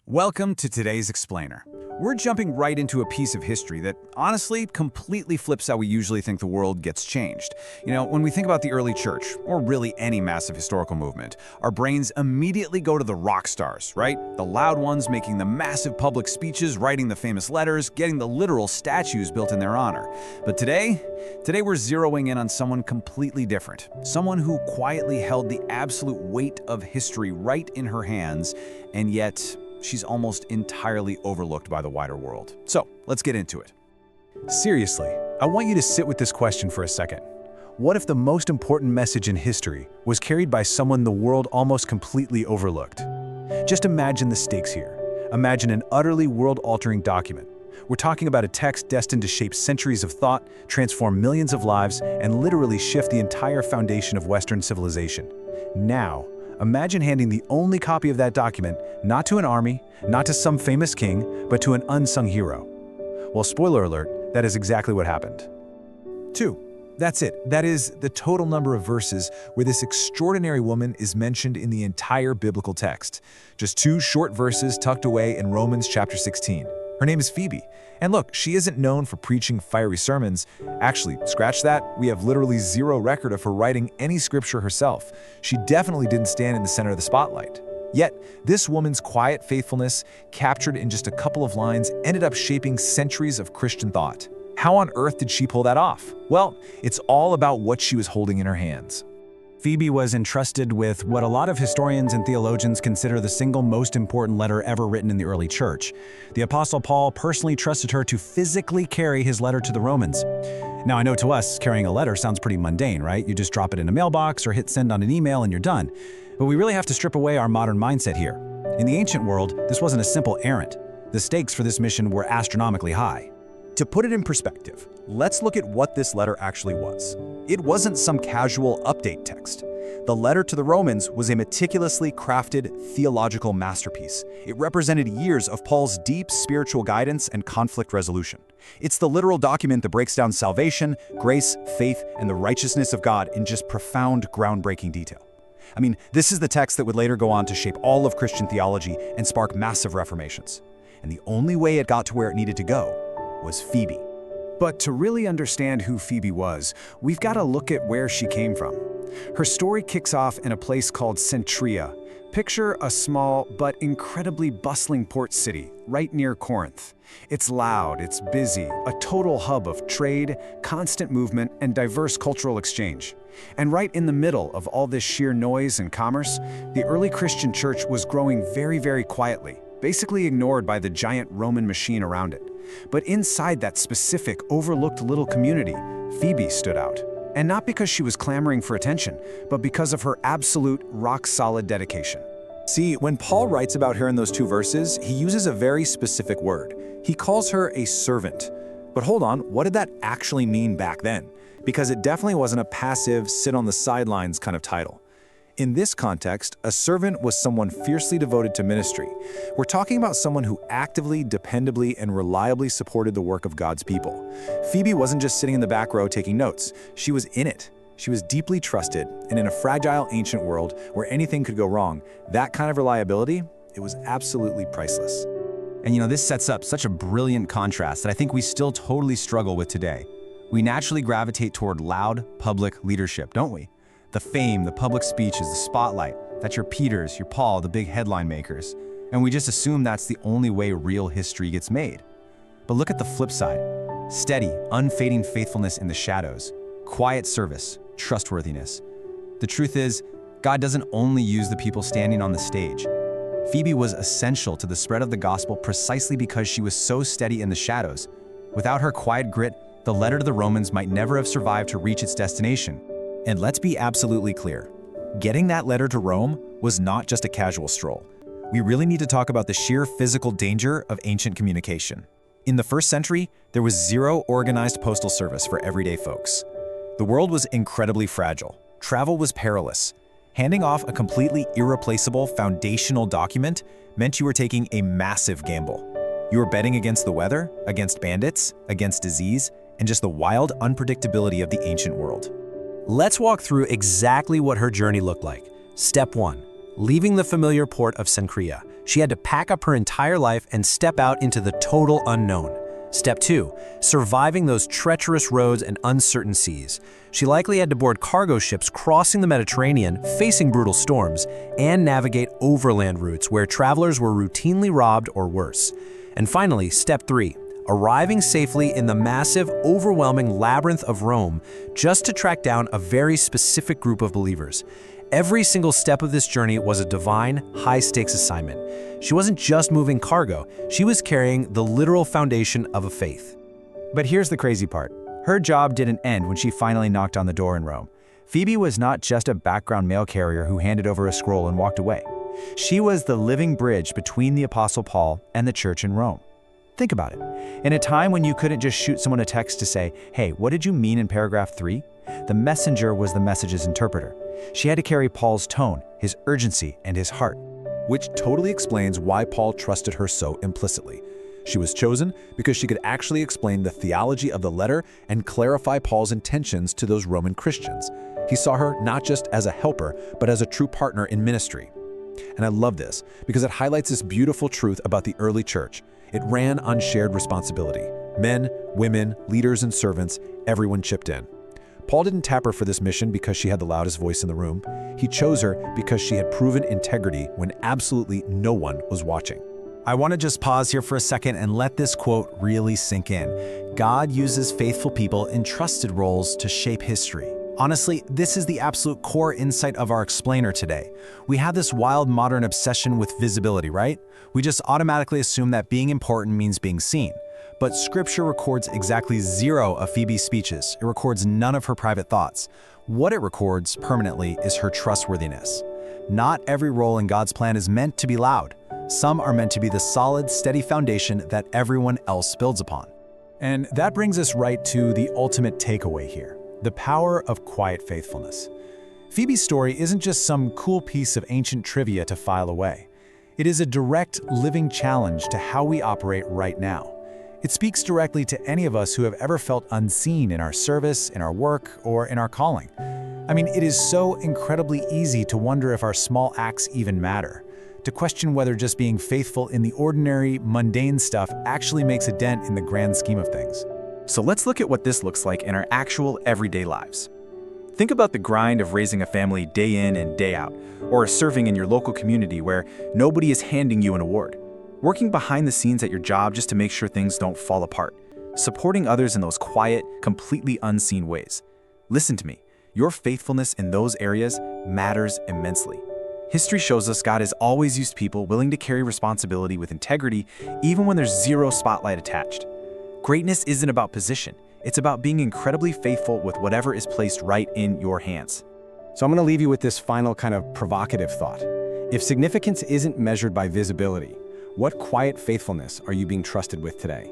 Welcome to today's Explainer. We're jumping right into a piece of history that honestly completely flips how we usually think the world gets changed. When we think about the early church, or really any massive historical movement, our brains immediately go to the rock stars, right? The loud ones making the massive public speeches, writing the famous letters, getting the literal statues built in their honor. But today we're zeroing in on someone completely different. Someone who quietly held the absolute weight of history right in her hands, and yet she's almost entirely overlooked by the wider world. So, let's get into it. Seriously, I want you to sit with this question for a second. What if the most important message in history was carried by someone the world almost completely overlooked? Just imagine the stakes here. Imagine an utterly world-altering document. We're talking about a text destined to shape centuries of thought, transform millions of lives, and literally shift the entire foundation of Western civilization. Now, imagine handing the only copy of that document not to an army, not to some famous king, but to an unsung hero. Well, spoiler alert, that is exactly what happened. 2. That's it. That is the total number of verses where this extraordinary woman is mentioned in the entire biblical text. Just 2 short verses tucked away in Romans chapter 16. Her name is Phoebe. And look, she isn't known for preaching fiery sermons. Actually, scratch that, we have literally zero record of her writing any scripture herself. She definitely didn't stand in the center of the spotlight. Yet, this woman's quiet faithfulness, captured in just a couple of lines, ended up shaping centuries of Christian thought. How on earth did she pull that off? Well, it's all about what she was holding in her hands. Phoebe was entrusted with what a lot of historians and theologians consider the single most important letter ever written in the early church. The Apostle Paul personally trusted her to physically carry his letter to the Romans. Now, I know to us, carrying a letter sounds pretty mundane, right? You just drop it in a mailbox or hit send on an email and you're done. But we really have to strip away our modern mindset here. In the ancient world, this wasn't a simple errand. The stakes for this mission were astronomically high. To put it in perspective, let's look at what this letter actually was. It wasn't some casual update text. The letter to the Romans was a meticulously crafted theological masterpiece. It represented years of Paul's deep spiritual guidance and conflict resolution. It's the literal document that breaks down salvation, grace, faith, and the righteousness of God in just profound, groundbreaking detail. I mean, this is the text that would later go on to shape all of Christian theology and spark massive reformations. And the only way it got to where it needed to go was Phoebe. But to really understand who Phoebe was, we've got to look at where she came from. Her story kicks off in a place called Cenchrea. Picture a small but incredibly bustling port city right near Corinth. It's loud, it's busy, a total hub of trade, constant movement, and diverse cultural exchange. And right in the middle of all this sheer noise and commerce, the early Christian church was growing very, very quietly, basically ignored by the giant Roman machine around it. But inside that specific, overlooked little community, Phoebe stood out. And not because she was clamoring for attention, but because of her absolute, rock-solid dedication. See, when Paul writes about her in those 2 verses, he uses a very specific word. He calls her a servant. But hold on, what did that actually mean back then? Because it definitely wasn't a passive, sit-on-the-sidelines kind of title. In this context, a servant was someone fiercely devoted to ministry. We're talking about someone who actively, dependably, and reliably supported the work of God's people. Phoebe wasn't just sitting in the back row taking notes. She was in it. She was deeply trusted, and in a fragile, ancient world where anything could go wrong, that kind of reliability, it was absolutely priceless. And this sets up such a brilliant contrast that I think we still totally struggle with today. We naturally gravitate toward loud, public leadership, don't we? The fame, the public speeches, the spotlight, that's your Peters, your Paul, the big headline makers. And we just assume that's the only way real history gets made. But look at the flip side. Steady, unfading faithfulness in the shadows, quiet service, trustworthiness. The truth is, God doesn't only use the people standing on the stage. Phoebe was essential to the spread of the gospel precisely because she was so steady in the shadows. Without her quiet grit, the letter to the Romans might never have survived to reach its destination. And let's be absolutely clear. Getting that letter to Rome was not just a casual stroll. We really need to talk about the sheer physical danger of ancient communication. In the 1st century, there was zero organized postal service for everyday folks. The world was incredibly fragile. Travel was perilous. Handing off a completely irreplaceable foundational document meant you were taking a massive gamble. You were betting against the weather, against bandits, against disease, and just the wild unpredictability of the ancient world. Let's walk through exactly what her journey looked like. Step 1. Leaving the familiar port of Cenchrea. She had to pack up her entire life and step out into the total unknown. Step 2, surviving those treacherous roads and uncertain seas. She likely had to board cargo ships crossing the Mediterranean, facing brutal storms, and navigate overland routes where travelers were routinely robbed or worse. And finally, step 3, arriving safely in the massive, overwhelming labyrinth of Rome just to track down a very specific group of believers. Every single step of this journey was a divine, high-stakes assignment. She wasn't just moving cargo, she was carrying the literal foundation of a faith. But here's the crazy part. Her job didn't end when she finally knocked on the door in Rome. Phoebe was not just a background mail carrier who handed over a scroll and walked away. She was the living bridge between the Apostle Paul and the church in Rome. Think about it. In a time when you couldn't just shoot someone a text to say, "Hey, what did you mean in paragraph 3?" The messenger was the message's interpreter. She had to carry Paul's tone, his urgency, and his heart. Which totally explains why Paul trusted her so implicitly. She was chosen because she could actually explain the theology of the letter and clarify Paul's intentions to those Roman Christians. He saw her not just as a helper, but as a true partner in ministry. And I love this because it highlights this beautiful truth about the early church. It ran on shared responsibility. Men, women, leaders, and servants, everyone chipped in. Paul didn't tap her for this mission because she had the loudest voice in the room. He chose her because she had proven integrity when absolutely no one was watching. I want to just pause here for a second and let this quote really sink in. God uses faithful people in trusted roles to shape history. Honestly, this is the absolute core insight of our explainer today. We have this wild modern obsession with visibility, right? We just automatically assume that being important means being seen. But Scripture records exactly 0 of Phoebe's speeches. It records none of her private thoughts. What it records permanently is her trustworthiness. Not every role in God's plan is meant to be loud. Some are meant to be the solid, steady foundation that everyone else builds upon. And that brings us right to the ultimate takeaway here, the power of quiet faithfulness. Phoebe's story isn't just some cool piece of ancient trivia to file away. It is a direct, living challenge to how we operate right now. It speaks directly to any of us who have ever felt unseen in our service, in our work, or in our calling. I mean, it is so incredibly easy to wonder if our small acts even matter, to question whether just being faithful in the ordinary, mundane stuff actually makes a dent in the grand scheme of things. So let's look at what this looks like in our actual everyday lives. Think about the grind of raising a family day in and day out, or serving in your local community where nobody is handing you an award. Working behind the scenes at your job just to make sure things don't fall apart. Supporting others in those quiet, completely unseen ways. Listen to me, your faithfulness in those areas matters immensely. History shows us God has always used people willing to carry responsibility with integrity, even when there's 0 spotlight attached. Greatness isn't about position, it's about being incredibly faithful with whatever is placed right in your hands. So I'm going to leave you with this final kind of provocative thought. If significance isn't measured by visibility, what quiet faithfulness are you being trusted with today?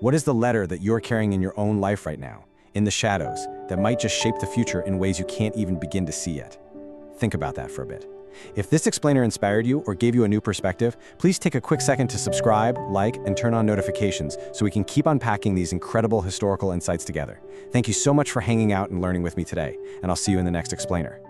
What is the letter that you're carrying in your own life right now, in the shadows, that might just shape the future in ways you can't even begin to see yet? Think about that for a bit. If this explainer inspired you or gave you a new perspective, please take a quick second to subscribe, like, and turn on notifications so we can keep unpacking these incredible historical insights together. Thank you so much for hanging out and learning with me today, and I'll see you in the next explainer.